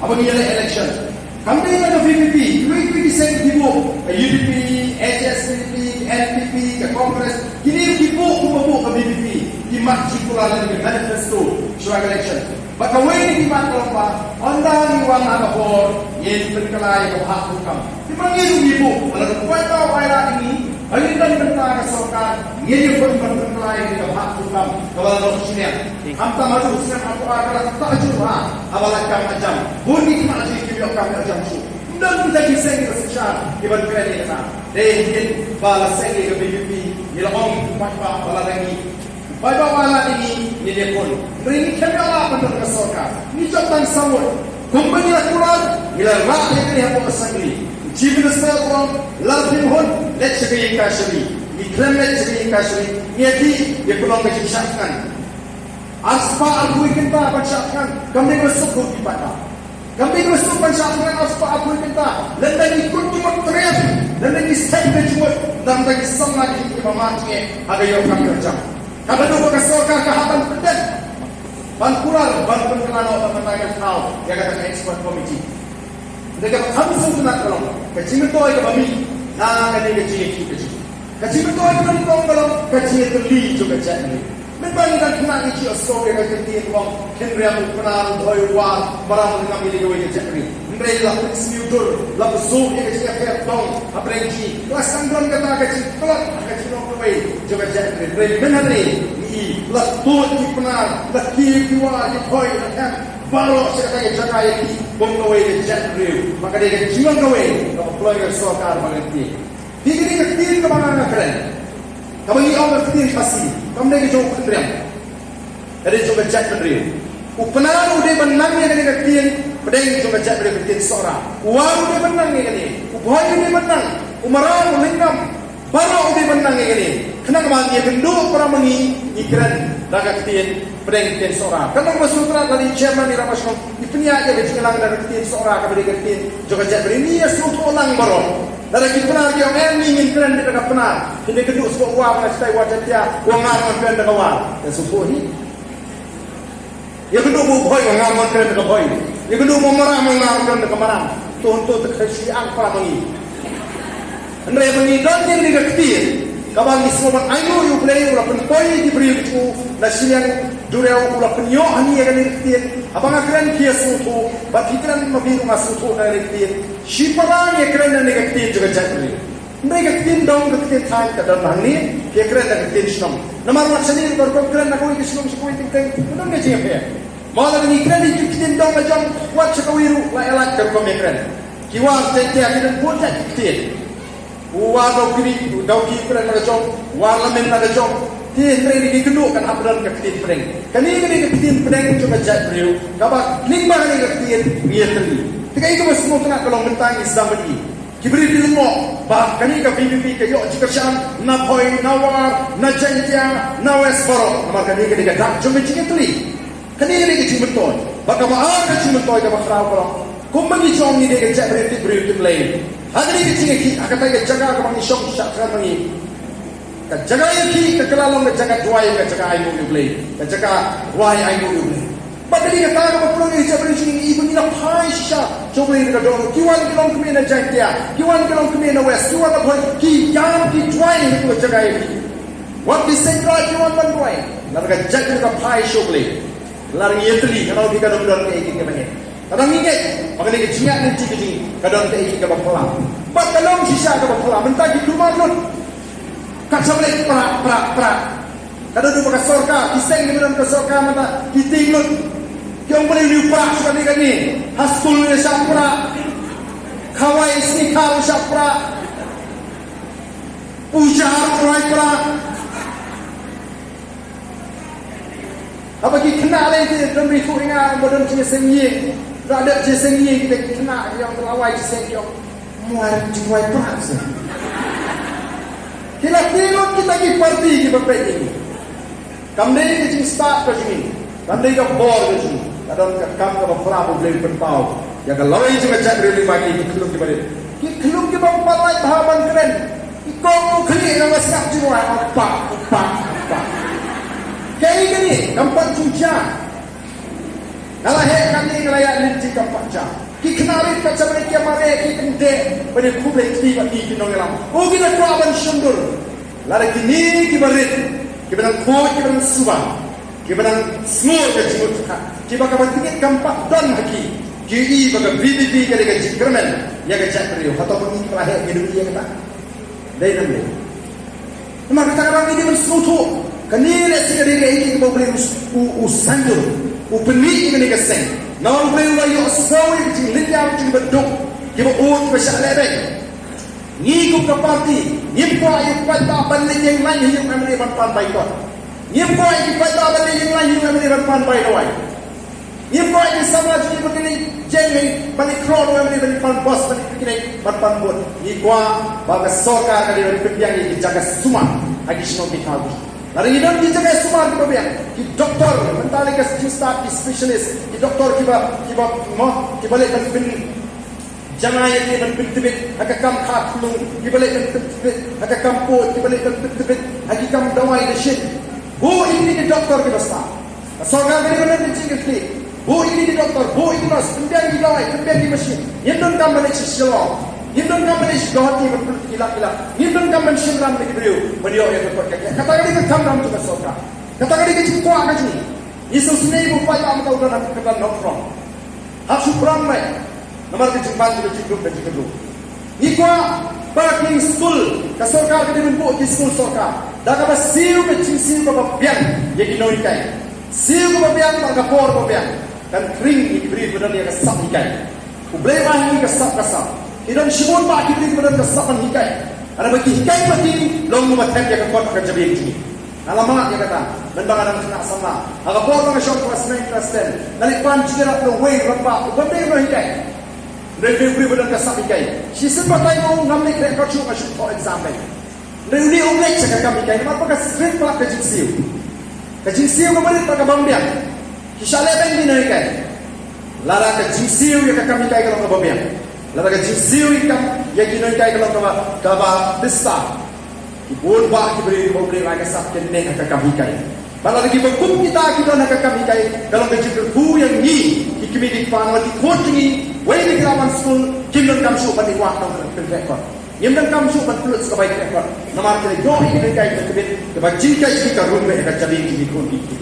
Apa ni election? Kami ada VPP, VPP sen tibu, UDP, HSPP, NPP, ke Kongres. Kini tibu kubu ke VPP, di makcik pula lagi manifesto suara election. Baka ini di mat lomba, anda ni wang ada bor, yang berkelai ke hak hukum. Di mana ibu, kalau kuat tahu bayar ini, hari ini benda kesokan, yang berkelai ke hak hukum. Kalau ada sini, hamta maju sini aku akan tak jumpa, abalah macam, bunyi macam kita akan macam tu. Dan kita bisa kita secara ibarat kali ini, deh balas lagi ke BBP, bila orang macam balas lagi. Bagaimana ini dia pun beri kemala pada kesokan. Ini contoh samul. Company akurat bila rakyat ini apa kesangli. Chief Minister pun lalu pun let's say kasih. Iklan let's say kasih. Ini dia pulang ke syakkan. Aspa aku kita syakkan. Kami masuk ke pada. Kami masuk syakkan aspa aku kita. Lendang ikut cuma teriak. Lendang step cuma dan bagi sangat kita mati. Ada yang kami kerja. Kalau dulu kesokan kehaban pedas, bankural, bantuan kelana untuk menangani hal yang kata expert committee. Mereka kami sempurna kalau kecil itu aja kami, nah kami kecil. Kecil itu aja kami kalau kecil itu li juga jadi. Membandingkan kena ini asal yang kecil itu bang, Henry aku kenal doyuan, barang dengan milik gue jadi. Mereka lakukan semiudur, lakukan zoom yang kecil kayak dong, apa lagi? Kelas kandang kata kecil, kelak kecil orang juga jadi. Mereka benar ni, lakukan di benar, lakukan dua di koi, lakukan baru sekarang jaga yang bongkawai jadi. Maka dia kecil bongkawai, kalau peluang sokar mengerti. Tinggi kecil kemana keren? Kamu ini orang kecil pasti, kamu lagi jauh kendrian. Jadi juga jadi. Upenaru dia menang yang kecil. Pedang juga jadi kecil seorang. Uang dia menang yang ini. Ubuhay dia menang. Umarang ulingam. Baru dia menang yang ini. Kenapa dia genduk para mengi ikran raga kecil pedang kecil seorang. Kalau masuk tadi chairman di Ramaskom, ipenya aja berjalan raga kecil seorang kepada kecil juga jadi ini ya suatu orang baru. Dari kita pernah dia orang ingin keren di dekat pernah. Ini genduk sebuah uang ngasih wajah dia uang ngarang keren dekat uang. Dan subuh ini. Ya kedua buhay ngarang keren dekat buhay. Ya kedua memarah mengarang dekat marah. Tuhan terkasih angpa mengi. Anda yang mengi dan yang dekat kecil. Kawan di semua ayo you play ulah penpoi diberi itu nasiyan dureu ulah penyo ani yang kecil. Abang keren kia suatu, bagi keren lebih rumah suatu dari kecil. Siapa yang keren dan yang kecil juga jadi. Mereka kecil dong kecil time kadang ni kia keren dan kecil senang. Nama orang sendiri baru keren aku ini senang sekali tinggal. Benar nggak sih apa? Malah ini keren itu kecil dong macam buat sekawiru lah elak terkom keren. Kiwang jadi keren pun jadi kecil. Wah kiri, dau kiri keren ada jom, wala men ada jom. Dia ini kedua kan abdan kecil pedang. Kini kecil pedang juga jadi beliau. Kabar lima ni kecil dia teri. Jika itu semua kena kalau mentang Islam ini. Kibri filmo, bah kini ke PBB ke yo jika syam na point na war na jantia na westboro. Maka kini tak cuma cikgu teri. Kini kecil betul. Baka maaf kecil betul ke makrau kalau. Kumpani jom ni dia jadi beliau lain. Hari ini kecil akan tanya jaga kemana syok syakran ini. Jaga yang kekelalang jaga dua yang jaga ayu boleh, jaga dua yang ayu boleh. Pada dia kata apa pulang ini jadi sini ibu ni nak paisha, coba ini kata orang kiwan kilong kemana jaga, kiwan kilong kemana west, kiwan apa kian dua yang itu jaga ini. Waktu sentral kiwan dua, lalu jaga kita paisha boleh. Lalu yetli kalau kita dorang kayak gini macam. Kadang ingat, maka dia kecil nanti kecil. Kadang tak ingin kebat pelang. Bat dalam sisa kebat pelang. Mentah di rumah dulu. Kak sampai perak. Kadang tu pakai sorka. Kiseng di dalam sorka mata. Kita ingat. Yang boleh diuperak sekali ni. Haskul ni syapra. Kawai snikal syapra. Pujar perai perak. Apa kita kenal lagi. Dan berikut ingat. Badan cina senyi. Tak ada jesengnya kita kena yang terlawai jeseng yang muar jual peras. Kita tengok kita pergi parti di bawah ini. Kami ni kecil start ke sini. Kami ni bor ke sini. Kadang kami ke bawah boleh berpau. Yang kalau ini cuma cakap dari pagi kita kelum kita balik. Kita kelum kita balai bahaban keren. Kau klik nama siap semua apa. Kayak ini tempat cucian. Ngalahe kami ngelayak linti kampaca. Ki kenari kaca mereka mare ki kende pada publik tiba ki nongelam. Oh kita kuaban sundur. Lara kini ki barit. Ki benang ko ki benang subang. Ki benang semua ke jimut ka. Ki baka bantingit kampak dan haki. Ki i baka BBP ke dega jikramen ya ke jakriu atau pun ngalahe ki dunia kata. Dai namle. Maka kata orang ini bersuatu. Kanila si kadiri iki ko boleh usandur. Upeni ini keseng. Nawan boleh ulayu asawi kecil linjau kecil beduk. Kiba ut bersyalebek. Ngikut ke parti. Nyimpo ayu pada balik yang lain yang kami berpan baikot. Nyimpo ayu pada balik yang lain yang kami berpan baikot. Nyimpo ayu sama jadi begini jengi balik kron kami berpan bos balik begini berpan bot. Nyikwa bagas soka kali berpiang ini jaga semua. Agi semua dikawal. Hari ini kita jaga semua kita biar. Kita doktor mentali ke staf spesialis. Kita doktor kita balik ben jangan yang ben tebet agak kam khatlung. Kita balik ben tebet agak kamput. Kita balik ben tebet agak kam dawai desin. Bu ini di doktor kita staf. Soalnya kali mana mencingkir. Bu ini di doktor. Bu ini mas. Kemudian di dawai. Kemudian di mesin. Yang don kam balik sesuatu. Hindun kaman is dohati berkilak-kilak. Hindun kaman sinram lagi beliau. Beliau yang berkata. Kata-kata dia kamram tu bersoka. Kata-kata dia cikuak macam ni. Yesus ni berupaya amat kau dalam kata nongkrong. Hak supram baik. Nomor kejumpan tu cukup dan cukup. Ni kuat parking school. Kasorka kita membuat di school sorka. Dah kata siu kecil bapa biang yang dinorikai. Siu bapa biang tak kapor bapa biang. Dan kering diberi benar dia kesap ikai. Ublewah ni kesap. Idan shibon ba kita benar kesapan hikai. Ada bagi hikai mati long matem dia kekot kerja biang ini. Alamat dia kata, menbang ada kena sama. Agak boleh orang syok kelas 9 kelas 10. Nalik pan cikirap the way rampa. Ubandai no hikai. Beri benar kesap hikai. Si sempat tayo ngamlik rekod syuk masuk for example. Uli umlek cakap kami hikai. Nampak ke straight pelak kajing siu. Kajing siu kembali tak kabang biang. Kisah lebeng di hikai. Lara kajing siu yang kami hikai kalau kabang biang. Lalu kajing siu ikam yang kini kai kalau kaba besar, ibun bah kiberi beri lagi sabken neng agak kami kai. Kalau lagi berkum kita nak kami kai kalau kajing berbu yang ni ikimidi pangal di coaching ni, way di kelaman school kimdan kamsu pati waktu berrekod. Kimdan kamsu pati plus kebaik rekod. Nama kita do ini kai kebit kebajing kai kita rumah agak jadi ini kon itu.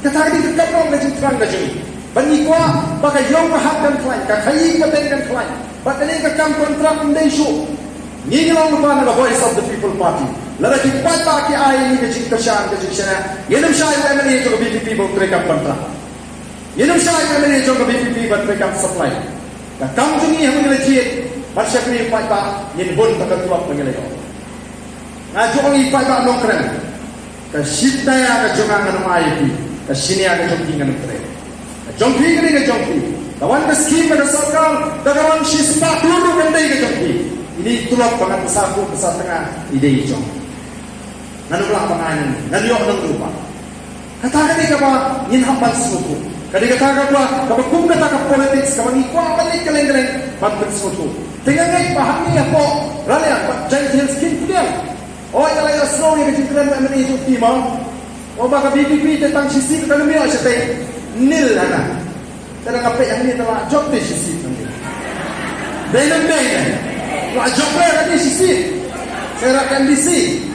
Kata kita kapal kajing terang kajing. Bani kuah pakai yang kahapkan klien, kakai ketengan klien. Bakat ini kekam kontrak mendesuk. Ni kalau lupa naga voice of the people party. Lalu kita patah ki ai ni kecik kesan. Yenum syai MLA juga BPP buat rekam kontrak. Yenum syai MLA juga BPP buat rekam supply. Kekam tu ni yang mengelajit. Pasal ni patah yen bon tak keluar mengelajit. Ngajak ni patah nongkren. Kasita ya kejongan dengan IP. Kasini ada jongkingan keren. Jongki ni ke jongki. Kawan miskin pada sorkal, kawan sispa peluru kendai ke jongki. Ini tulak banget besar tengah ide hijau. Nanu pelak penganyin, nanu yok nang lupa. Katakan ni kapa nyin hampan sesuatu. Kadi katakan apa? Kapa kum katakan politik, kapa ngikwa balik keleng-keleng hampan sesuatu. Tengah ngai paham ni apa? Raya, jangan skin kudian. Oh, yang lain slow yang kecil-kecilan mana itu timah. Oh, baka BPP tentang sisi kita lebih aja teh nil ana. Saya kapek yang ini telah job di sisi nanti. Dalam. Wah job kan di sisi. Saya rakan di sisi.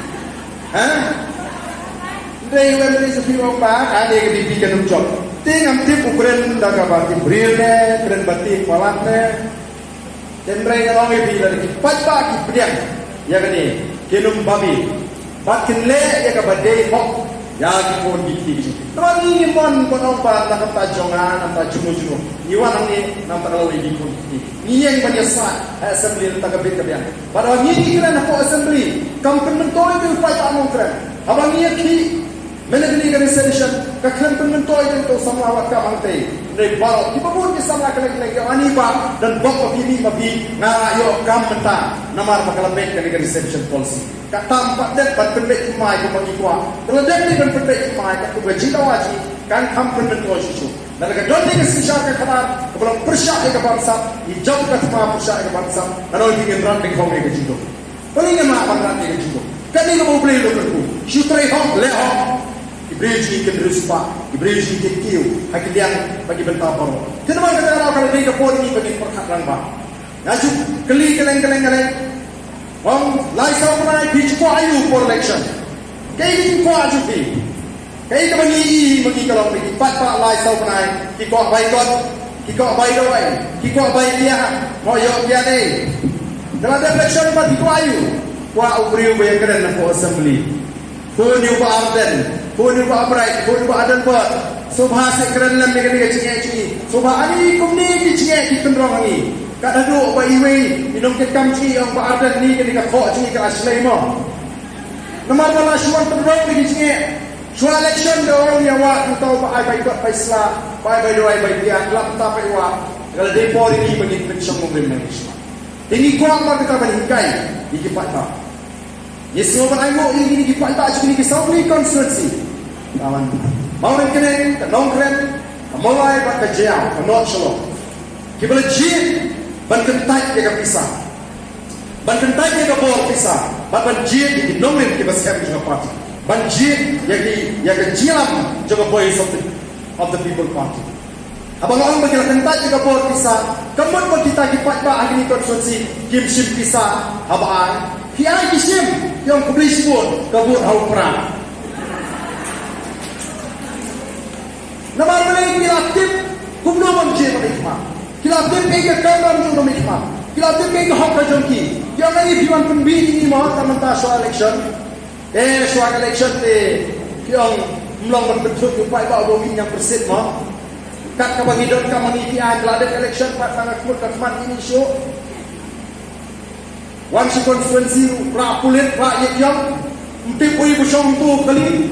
Dari mana sepi apa? Ada yang dibikin job. Tinggal tip ukuran dah kabar brilnya, ukuran batik malamnya. Dan mereka orang ini dari patah kiprian. Ya kan ni, kenum babi. Batin le ya kabadai hok. Ya kipon dikti. Namun ini mon konon pa nak tajongan, nak jumu-jumu. Iwan ni nak kalau ini pun. Ni yang banyak sah assembly tak kabit kabian. Padahal ni kira nak assembly. Kampen mentoi tu upaya tak mungkin. Abang ni ki menegani resolution. Kampen mentoi tu sama awak kamang tei. Dari baru kita pun bisa melakukan lagi ani ba dan bok ini babi ngayo kam mentah. Namar makalabek dengan resolution policy. Kat tampak dek ban pendek mai ke bagi kuat. Kalau dek ni ban pendek mai kat tu berjita wajib kan kampen mentoi susu. Dan kalau dek ni sisah ke kanan, kalau persyak ke bangsa, hijau ke semua persyak ke bangsa. Kalau ingin ranting kau ke jitu. Kalau ingin makan ranting ke jitu. Kan ni kau boleh lu tu. Syutrai hok lehok. Ibriji ke beruspa, Ibriji ke kiu, hakilian bagi bentar baru. Kenapa kata kalau dia kapur ini bagi perkhidmatan bah. Naju keli keleng. Wong lai sau pernah biji ayu for election. Kaya biji ayu pi. Kaya bagi kalau bagi pat lai sau pernah kikok baik doai, kikok baik dia, mau yok dia ni. Dalam election pat kikok ayu. Wa ubriu bayang keren for assembly. Pun you Arden, pun you Bright, pun you Adan Bot. Subha se keren lam dengan cingek. Subha ani kum ni cingek di kendrong ni. Kat duduk ba iwe, minum ke kamci yang ba Arden ni ke kok cingek ke aslai mo. Nomor bala syuan pendrong di cingek. Syuan election do orang yang wa tahu ba ai bai kot bai sla, bai doai bai dia lap ta bai wa. Kalau depo ni bagi pensiun memberi Malaysia. Ini kuat ma kita berikai di kipat ta. Yes, so I know ini di Pantai Aceh ni Saudi constituency. Kawan, mau rekening, nongkreng, mulai pada jauh, not shalom. Kita jin, bankentai kita pisah, bankentai kita bor pisah, banjir di nongkreng kita sekarang juga parti, banjir yang jilam juga boys of the people party. Abang orang bagi kentai juga bor pisah, kemudian kita Pantai Aceh constituency kim sim pisah, abang. Kiai kisim yang kubeli sebut kabut hau perang. Nama mereka kilaftif kublu banjir mereka. Kilaftif mereka kamar juga mereka. Kilaftif mereka hak kajongki. Yang lagi diwan pembini ini mahu teman-teman soal election. Soal election yang melang berbentuk upaya bawa bumi yang bersih mahu. Kat kabangidon kamani kiai geladak election kat sangat kuat kat teman ini show. Once constituency rapulit rakyat yang mesti pui bersong tu kali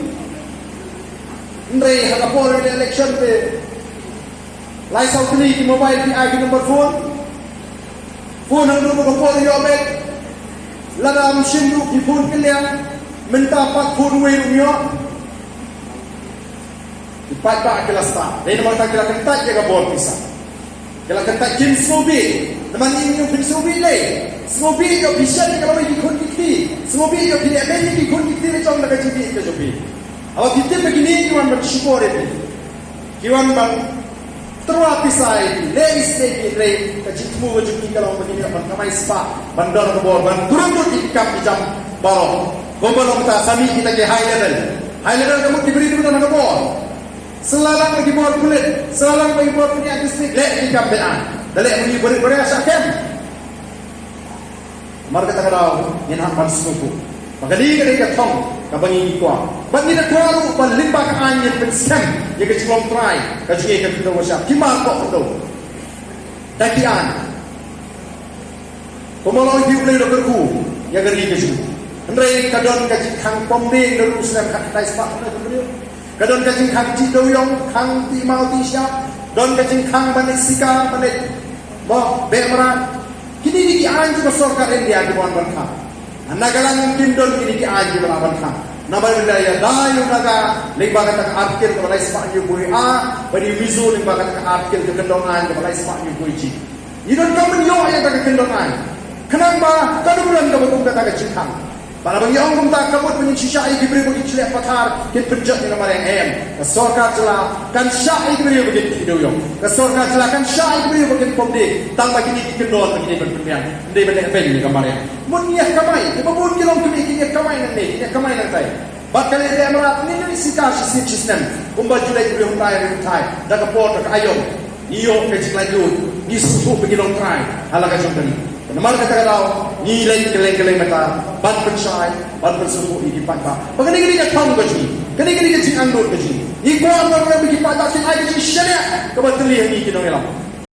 ndre hakapor di election pe lai sau kali di mobile di ID number phone hang number phone yo bet lada mesin du di phone kalian minta pat phone we rumyo ipat ba kelas ta lain mata kira kentak jaga bor pisah kala kentak jin sobi teman ini yung sobi le sobi yo bisa ni kalau di kon dikti sobi yo tidak ada di kon dikti le chong laga jibi ke sobi awak kita begini kiwan bersyukur ini kiwan bang terwapisai le istegi le kecitmu wajib kalau begini dapat kamai spa bandar ke bawah ban turun di kam di jam bawah gombalong ta sami kita ke highlighter kamu diberi dulu ke bawah selalang bagi bawah kulit selalang bagi bawah punya distrik le di kam bean dalek muni beri asakem marga takarau yan hak pansuku pagadi ka thong kabangi kwa bagi na kwaru palimba ka anyen pensem ye ka chulong try ka jige ka pito wasap kimar ko to dakian komolong di ulai do kerku ya gari ka ju ndrei kadon ka jikhang pomding do uslam ka tai spa na to kadon ka jikhang ji do yong khang ti mau ti sya don ka jikhang banisika banet mo bemra kini di anju ko sorkar India di wan ban nagalang kindon kini di anju ban ban nabar wilayah dayu naga limbaga tak arkil ko balai spa nyu bui a bari mizu limbaga tak arkil ke kendongan ko balai spa nyu bui ji idon kamen yo ya tak kendongan kenapa kadulan ka betung ka jikhang para bang yong kum tak kabut punya sisa iki beri bagi celek pathar kin penjat ni namar yang sorkar jela kan syah iki beri bagi video yong sorkar jela kan syah iki beri bagi pomde tang bagi ni kendon bagi ni berpemian ndai balik pen ni kamar yang mun niat kamai ibu mun kilong kini niat kamai nan ni niat kamai nan tai bakal dia merat ni ni sikar sistem umba julai beri huntai daga pot ka ayom iyo ke jiklaju ni susu bagi long try ala ka jombani namar kata kau nilai keleng mata ban pensai ban bersuku di Pantai bagani gini ka thong gaji gani ka jing andur gaji ni ko amar ka bagi Pantai sin ai gaji syariat ka batli ni kinong elam